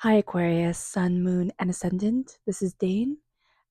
Hi Aquarius, Sun, Moon, and Ascendant. This is Dane,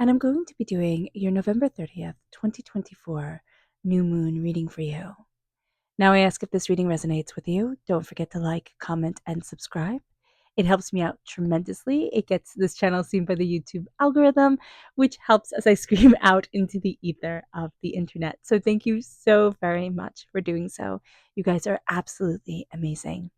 and I'm going to be doing your November 30th, 2024 new moon reading for you. Now, I ask if this reading resonates with you. Don't forget to like, comment, and subscribe. It helps me out tremendously. It gets this channel seen by the YouTube algorithm, which helps as I scream out into the ether of the internet. So, thank you so very much for doing so. You guys are absolutely amazing.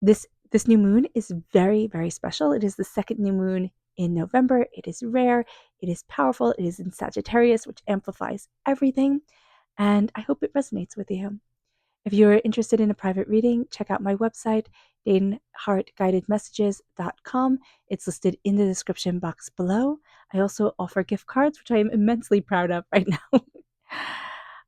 This new moon is very, very special. It is the second new moon in November. It is rare, it is powerful, it is in Sagittarius, which amplifies everything, and I hope it resonates with you. If you're interested in a private reading, check out my website, daneharttarot.com. It's listed in the description box below. I also offer gift cards, which I am immensely proud of right now. All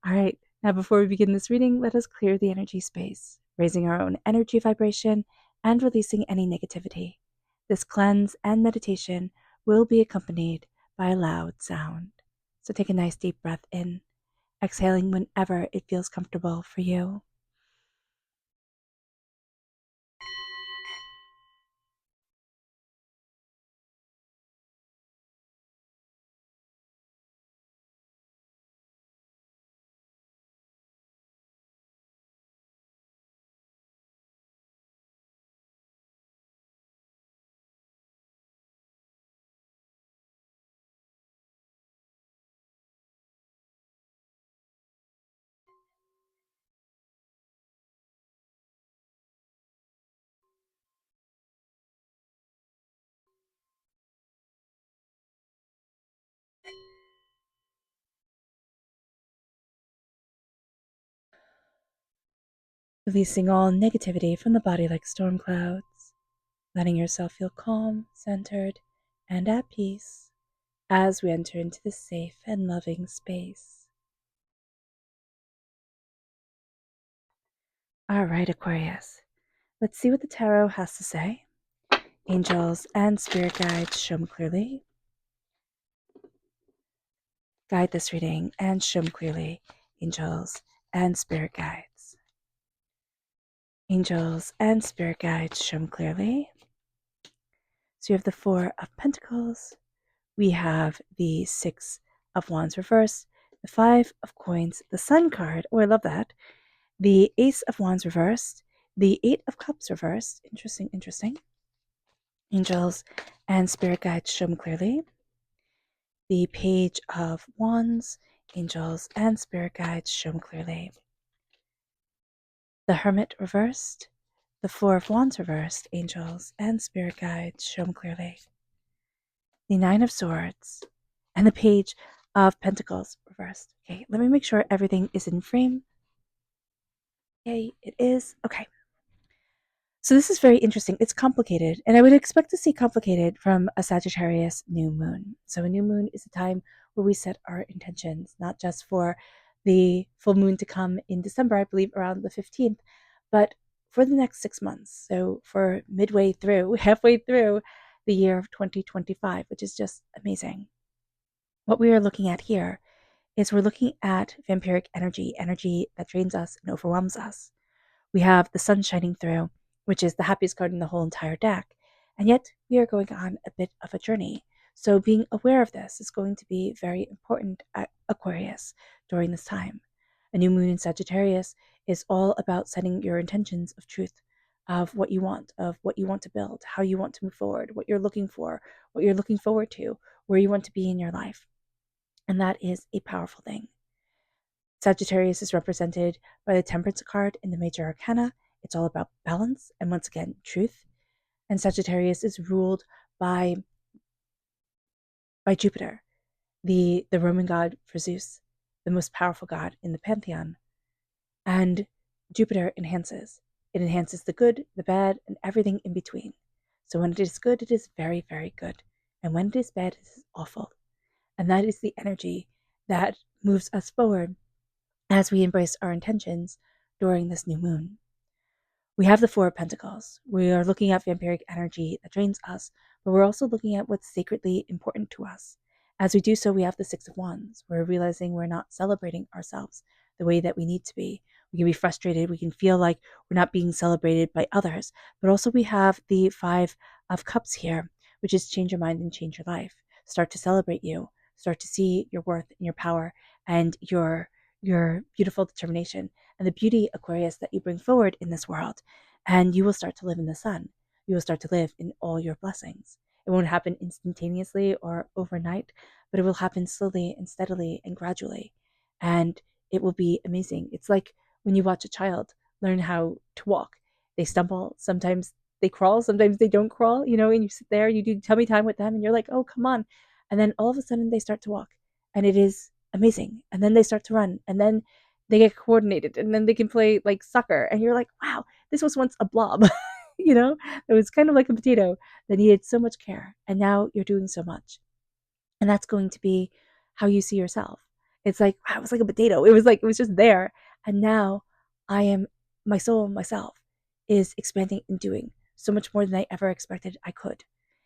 right, now before we begin this reading, let us clear the energy space, raising our own energy vibration and releasing any negativity. This cleanse and meditation will be accompanied by a loud sound. So take a nice deep breath in, exhaling whenever it feels comfortable for you. Releasing all negativity from the body like storm clouds, letting yourself feel calm, centered, and at peace as we enter into this safe and loving space. All right, Aquarius, let's see what the tarot has to say. Angels and spirit guides, show me clearly. Guide this reading and show me clearly, angels and spirit guides. Angels and spirit guides, show me clearly. So you have the Four of Pentacles. We have the Six of Wands reversed, the Five of Coins, the Sun card. Oh, I love that. The Ace of Wands reversed, the Eight of Cups reversed. Interesting, interesting. Angels and spirit guides, show me clearly. The Page of Wands, angels and spirit guides, show me clearly. The Hermit reversed, the Four of Wands reversed, angels and spirit guides, show me clearly. The Nine of Swords, and the Page of Pentacles reversed. Okay, let me make sure everything is in frame. Okay, it is. Okay. So this is very interesting. It's complicated, and I would expect to see complicated from a Sagittarius new moon. So a new moon is a time where we set our intentions, not just for the full moon to come in December, I believe around the 15th, but for the next 6 months. So for midway through, halfway through the year of 2025, which is just amazing. What we are looking at here is we're looking at vampiric energy that drains us and overwhelms us. We have the sun shining through, which is the happiest card in the whole entire deck. And yet we are going on a bit of a journey. So being aware of this is going to be very important at Aquarius during this time. A new moon in Sagittarius is all about setting your intentions of truth, of what you want to build, how you want to move forward, what you're looking for, what you're looking forward to, where you want to be in your life. And that is a powerful thing. Sagittarius is represented by the Temperance card in the Major Arcana. It's all about balance and, once again, truth. And Sagittarius is ruled by Jupiter, the Roman god for Zeus, the most powerful god in the pantheon. And Jupiter enhances. It enhances the good, the bad, and everything in between. So when it is good, it is very, very good. And when it is bad, it is awful. And that is the energy that moves us forward as we embrace our intentions during this new moon. We have the Four of Pentacles. We are looking at vampiric energy that drains us, but we're also looking at what's sacredly important to us. As we do so, we have the Six of Wands. We're realizing we're not celebrating ourselves the way that we need to be. We can be frustrated. We can feel like we're not being celebrated by others. But also we have the Five of Cups here, which is change your mind and change your life. Start to celebrate you. Start to see your worth and your power and your beautiful determination and the beauty, Aquarius, that you bring forward in this world. And you will start to live in the sun. You will start to live in all your blessings. It won't happen instantaneously or overnight, but it will happen slowly and steadily and gradually. And it will be amazing. It's like when you watch a child learn how to walk. They stumble, sometimes they crawl, sometimes they don't crawl, and you sit there, you do tummy time with them, and you're like, oh, come on. And then all of a sudden they start to walk, and it is amazing. And then they start to run, and then they get coordinated, and then they can play like soccer, and you're like, wow, this was once a blob, it was kind of like a potato that needed so much care, and now you're doing so much. And that's going to be how you see yourself. It's like, wow, it was like a potato. It was just there. And now my soul, myself, is expanding and doing so much more than I ever expected I could.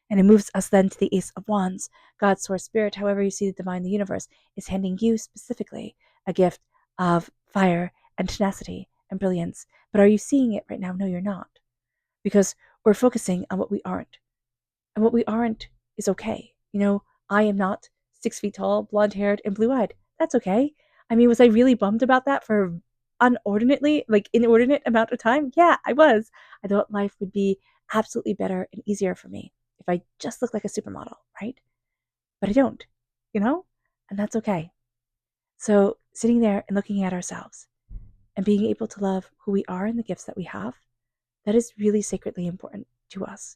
And it moves us then to the Ace of Wands. God's source spirit, however you see the divine, the universe, is handing you specifically a gift of fire and tenacity and brilliance. But are you seeing it right now? No, you're not. Because we're focusing on what we aren't. And what we aren't is okay. I am not 6 feet tall, blonde haired, and blue eyed. That's okay. I mean, was I really bummed about that for inordinate amount of time? Yeah, I was. I thought life would be absolutely better and easier for me if I just looked like a supermodel, right? But I don't, you know? And that's okay. So sitting there and looking at ourselves and being able to love who we are and the gifts that we have, that is really sacredly important to us.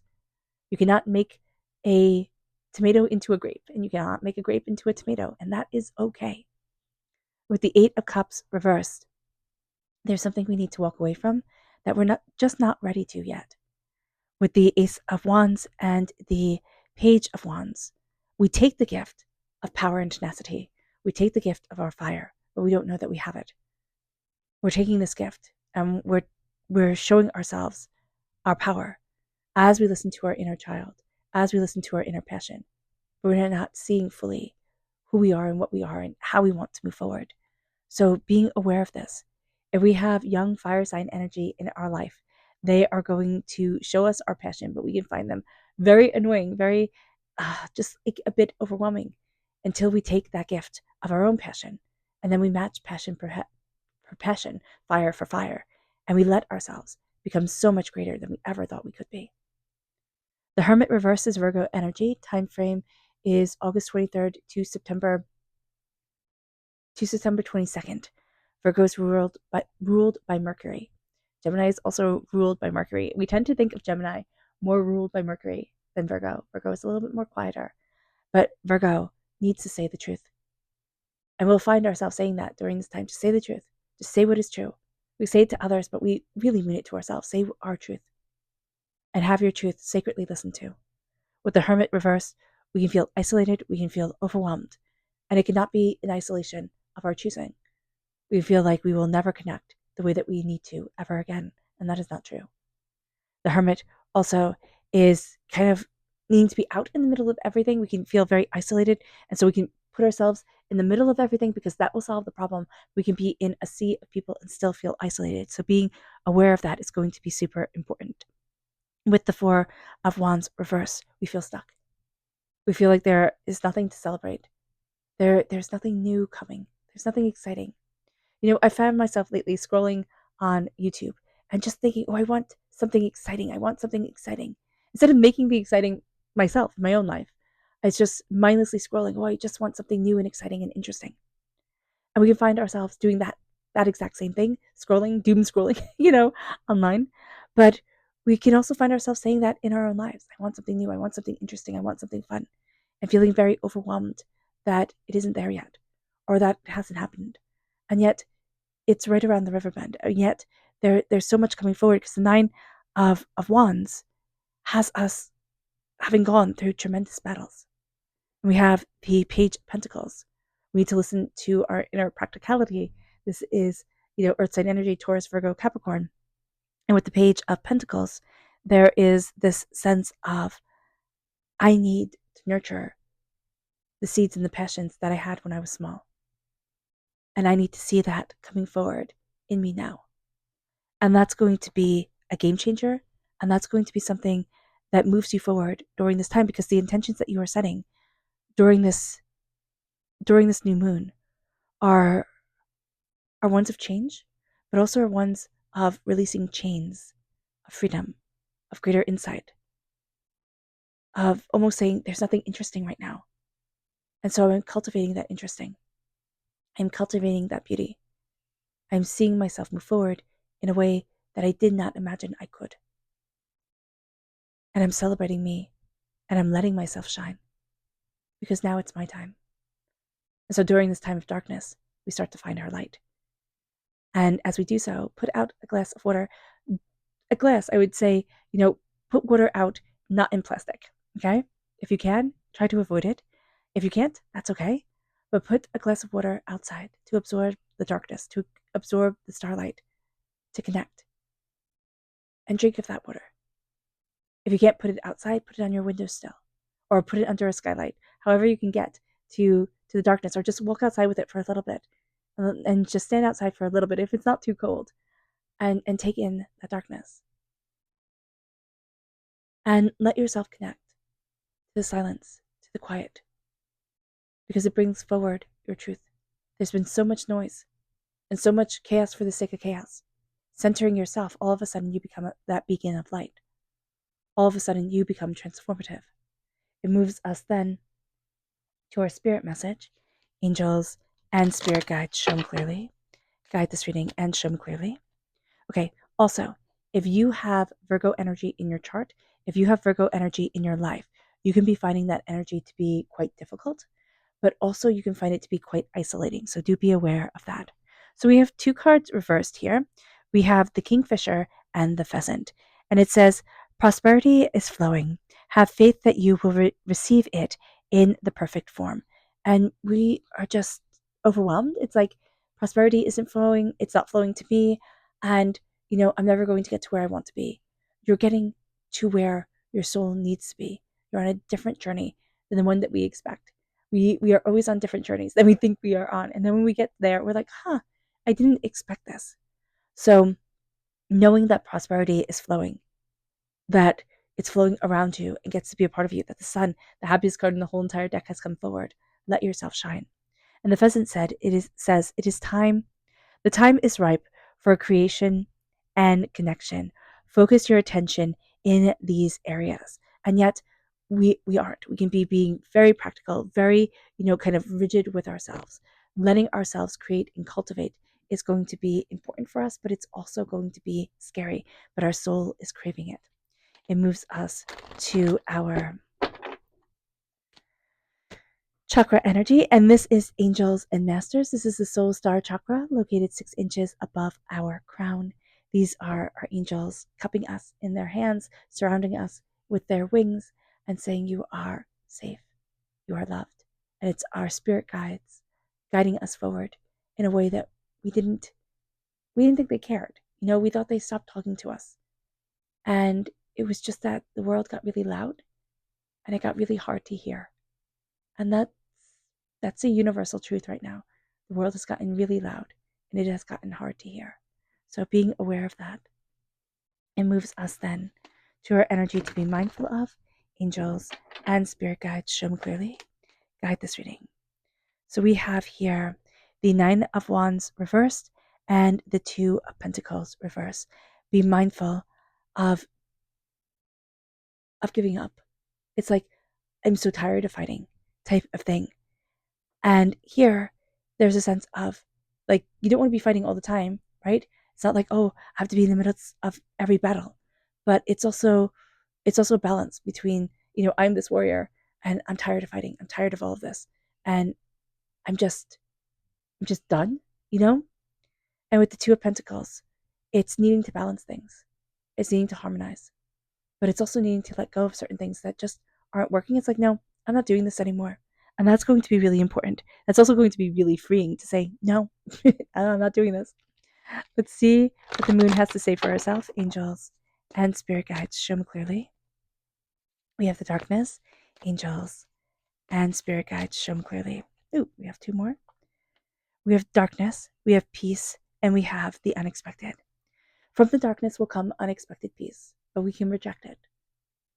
You cannot make a tomato into a grape, and you cannot make a grape into a tomato, and that is okay. With the Eight of Cups reversed, there's something we need to walk away from that we're not ready to yet. With the Ace of Wands and the Page of Wands, we take the gift of power and tenacity. We take the gift of our fire, but we don't know that we have it. We're taking this gift and we're showing ourselves our power as we listen to our inner child, as we listen to our inner passion. But we're not seeing fully who we are and what we are and how we want to move forward. So being aware of this, if we have young fire sign energy in our life, they are going to show us our passion, but we can find them very annoying, very just like a bit overwhelming until we take that gift of our own passion and then we match passion for passion, fire for fire, and we let ourselves become so much greater than we ever thought we could be. The Hermit reverses Virgo energy. Time frame is August 23rd to September 22nd. Virgo is ruled by Mercury. Gemini is also ruled by Mercury. We tend to think of Gemini more ruled by Mercury than Virgo. Virgo is a little bit more quieter, but Virgo needs to say the truth. And we'll find ourselves saying that during this time, to say the truth, to say what is true. We say it to others, but we really mean it to ourselves. Say our truth and have your truth sacredly listened to. With the Hermit reverse, we can feel isolated, we can feel overwhelmed, and it cannot be an isolation of our choosing. We feel like we will never connect the way that we need to ever again, and that is not true. The Hermit also is kind of needing to be out in the middle of everything. We can feel very isolated, and so we can put ourselves in the middle of everything because that will solve the problem. We can be in a sea of people and still feel isolated. So being aware of that is going to be super important. With the Four of Wands reverse, we feel stuck. We feel like there is nothing to celebrate. There's nothing new coming. There's nothing exciting. I found myself lately scrolling on YouTube and just thinking, oh, I want something exciting. I want something exciting. Instead of making the exciting myself in my own life, it's just mindlessly scrolling. Oh, I just want something new and exciting and interesting. And we can find ourselves doing that exact same thing, scrolling, doom scrolling, online. But we can also find ourselves saying that in our own lives. I want something new. I want something interesting. I want something fun. And feeling very overwhelmed that it isn't there yet or that it hasn't happened. And yet it's right around the river bend. And yet there's so much coming forward because the Nine of Wands has us having gone through tremendous battles. And we have the Page of Pentacles. We need to listen to our inner practicality. This is, Earth sign energy, Taurus, Virgo, Capricorn. And with the Page of Pentacles, there is this sense of, I need to nurture the seeds and the passions that I had when I was small. And I need to see that coming forward in me now. And that's going to be a game changer. And that's going to be something that moves you forward during this time, because the intentions that you are setting during this new moon are ones of change, but also are ones of releasing chains of freedom, of greater insight, of almost saying there's nothing interesting right now. And so I'm cultivating that interesting. I'm cultivating that beauty. I'm seeing myself move forward in a way that I did not imagine I could. And I'm celebrating me, and I'm letting myself shine, because now it's my time. And so during this time of darkness, we start to find our light. And as we do so, put out a glass of water. A glass, I would say, put water out not in plastic, okay? If you can, try to avoid it. If you can't, that's okay. But put a glass of water outside to absorb the darkness, to absorb the starlight, to connect. And drink of that water. If you can't put it outside, put it on your windowsill, or put it under a skylight. However you can get to the darkness, or just walk outside with it for a little bit, and just stand outside for a little bit if it's not too cold, and take in that darkness. And let yourself connect to the silence, to the quiet, because it brings forward your truth. There's been so much noise and so much chaos for the sake of chaos. Centering yourself, all of a sudden you become that beacon of light. All of a sudden you become transformative. It moves us then to our spirit message. Angels and spirit guides, show me clearly. Guide this reading and show me clearly. Okay, also, if you have Virgo energy in your chart, if you have Virgo energy in your life, you can be finding that energy to be quite difficult, but also you can find it to be quite isolating. So do be aware of that. So we have two cards reversed here. We have the Kingfisher and the Pheasant. And it says, prosperity is flowing. Have faith that you will receive it in the perfect form. And we are just overwhelmed. It's like prosperity isn't flowing. It's not flowing to me. And, I'm never going to get to where I want to be. You're getting to where your soul needs to be. You're on a different journey than the one that we expect. We are always on different journeys than we think we are on. And then when we get there, we're like, I didn't expect this. So knowing that prosperity is flowing, that it's flowing around you and gets to be a part of you, that the sun, the happiest card in the whole entire deck, has come forward. Let yourself shine. And the Pheasant says it is time. The time is ripe for creation and connection. Focus your attention in these areas. And yet we aren't. We can be being very practical, very, kind of rigid with ourselves. Letting ourselves create and cultivate is going to be important for us, but it's also going to be scary. But our soul is craving it. It moves us to our chakra energy, and this is Angels and Masters. This is the soul star chakra located 6 inches above our crown. These are our angels cupping us in their hands, surrounding us with their wings, and saying, you are safe, you are loved. And it's our spirit guides guiding us forward in a way that we didn't think they cared. We thought they stopped talking to us. And it was just that the world got really loud and it got really hard to hear. And that's a universal truth right now. The world has gotten really loud and it has gotten hard to hear. So being aware of that, it moves us then to our energy to be mindful of. Angels and spirit guides, show me clearly. Guide this reading. So we have here the 9 of Wands reversed and the 2 of Pentacles reversed. Be mindful of giving up. It's like, I'm so tired of fighting type of thing. And here, there's a sense of, like, you don't want to be fighting all the time, right? It's not like, I have to be in the middle of every battle. But it's also a balance between, I'm this warrior and I'm tired of fighting. I'm tired of all of this. And I'm just done, And with the 2 of Pentacles, it's needing to balance things. It's needing to harmonize. But it's also needing to let go of certain things that just aren't working. It's like, no, I'm not doing this anymore. And that's going to be really important. That's also going to be really freeing to say, no, I'm not doing this. Let's see what the moon has to say for herself. Angels and spirit guides, show me clearly. We have the darkness, angels and spirit guides, show me clearly. Ooh, we have 2 more. We have darkness, we have peace, and we have the unexpected. From the darkness will come unexpected peace, but we can reject it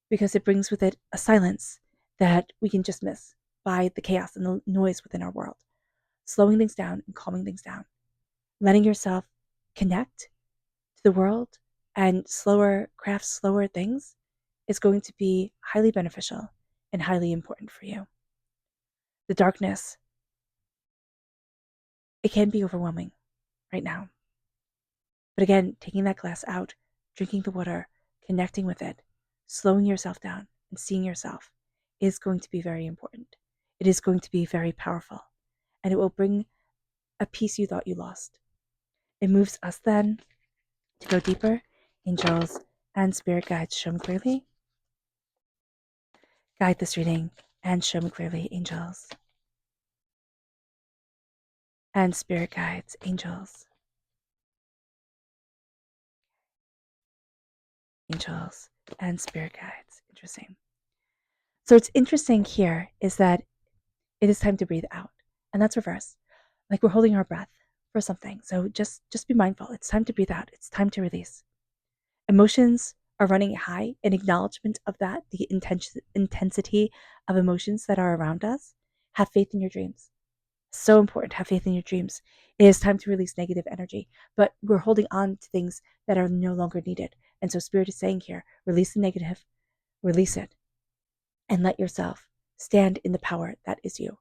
because it brings with it a silence that we can just miss by the chaos and the noise within our world. Slowing things down and calming things down, letting yourself connect to the world and slower crafts, slower things is going to be highly beneficial and highly important for you. The darkness, it can be overwhelming right now. But again, taking that glass out, drinking the water, connecting with it, slowing yourself down, and seeing yourself is going to be very important. It is going to be very powerful, and it will bring a peace you thought you lost. It moves us then to go deeper. Angels and spirit guides, show me clearly. Guide this reading and show me clearly, angels and spirit guides, angels, angels and spirit guides. Interesting. So what's interesting here is that it is time to breathe out, and that's reverse. Like we're holding our breath for something. So just be mindful. It's time to breathe out. It's time to release. Emotions are running high. In acknowledgement of that, the intensity of emotions that are around us. Have faith in your dreams. So important. Have faith in your dreams. It is time to release negative energy, but we're holding on to things that are no longer needed. And so Spirit is saying here, release the negative, release it, and let yourself stand in the power that is you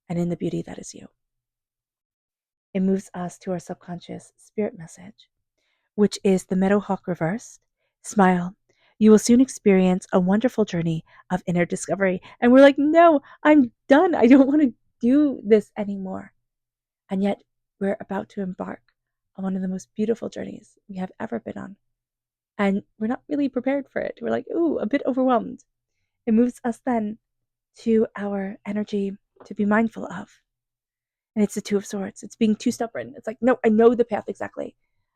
and in the beauty that is you. It moves us to our subconscious spirit message, which is the Meadowhawk reversed. Smile. You will soon experience a wonderful journey of inner discovery. And we're like, no, I'm done. I don't want to do this anymore. And yet, we're about to embark on one of the most beautiful journeys we have ever been on. And we're not really prepared for it. We're like, ooh, a bit overwhelmed. It moves us then to our energy to be mindful of. And it's the Two of Swords. It's being too stubborn. It's like, no, I know the path exactly.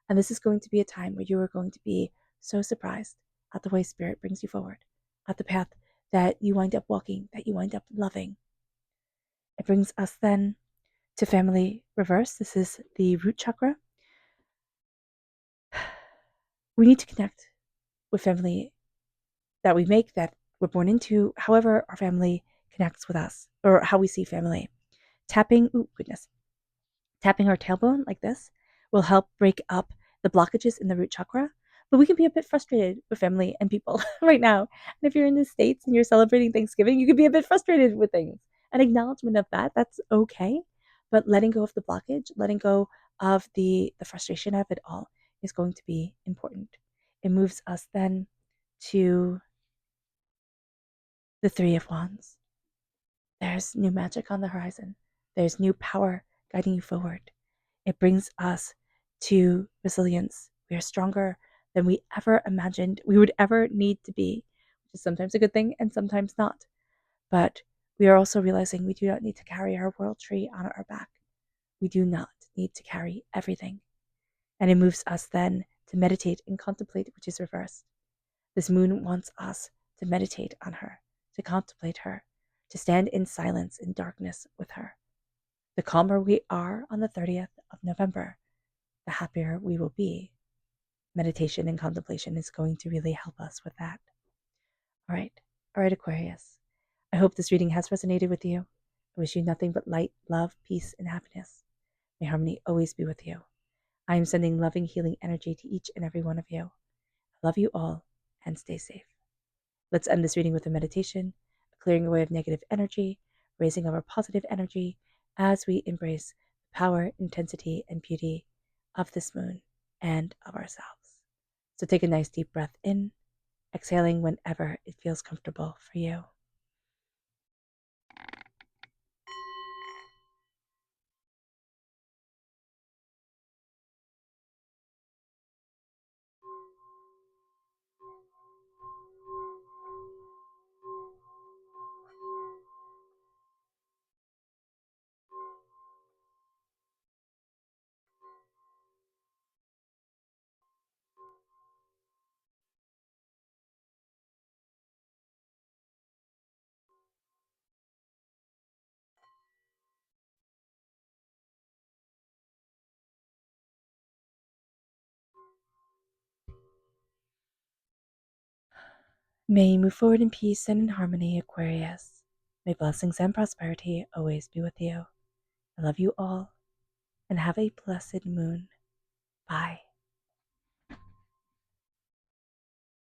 And this is going to be a time where you are going to be so surprised at the way Spirit brings you forward, at the path that you wind up walking, that you wind up loving. It brings us then to family reverse. This is the root chakra. We need to connect with family that we make, that we're born into, however our family connects with us, or how we see family. Tapping our tailbone like this will help break up the blockages in the root chakra. But we can be a bit frustrated with family and people right now. And if you're in the States and you're celebrating Thanksgiving, you can be a bit frustrated with things. An acknowledgement of that, that's okay. But letting go of the blockage, letting go of the frustration of it all is going to be important. It moves us then to the Three of Wands. There's new magic on the horizon. There's new power guiding you forward. It brings us to resilience. We are stronger than we ever imagined we would ever need to be, which is sometimes a good thing and sometimes not. But we are also realizing we do not need to carry our world tree on our back. We do not need to carry everything. And it moves us then to meditate and contemplate, which is reversed. This moon wants us to meditate on her, to contemplate her, to stand in silence in darkness with her. The calmer we are on the 30th of November, the happier we will be. Meditation and contemplation is going to really help us with that. All right, Aquarius. I hope this reading has resonated with you. I wish you nothing but light, love, peace, and happiness. May harmony always be with you. I am sending loving, healing energy to each and every one of you. I love you all, and stay safe. Let's end this reading with a meditation, a clearing away of negative energy, raising our positive energy as we embrace the power, intensity, and beauty of this moon and of ourselves. So take a nice deep breath in, exhaling whenever it feels comfortable for you. May you move forward in peace and in harmony, Aquarius. May blessings and prosperity always be with you. I love you all, and have a blessed moon. Bye.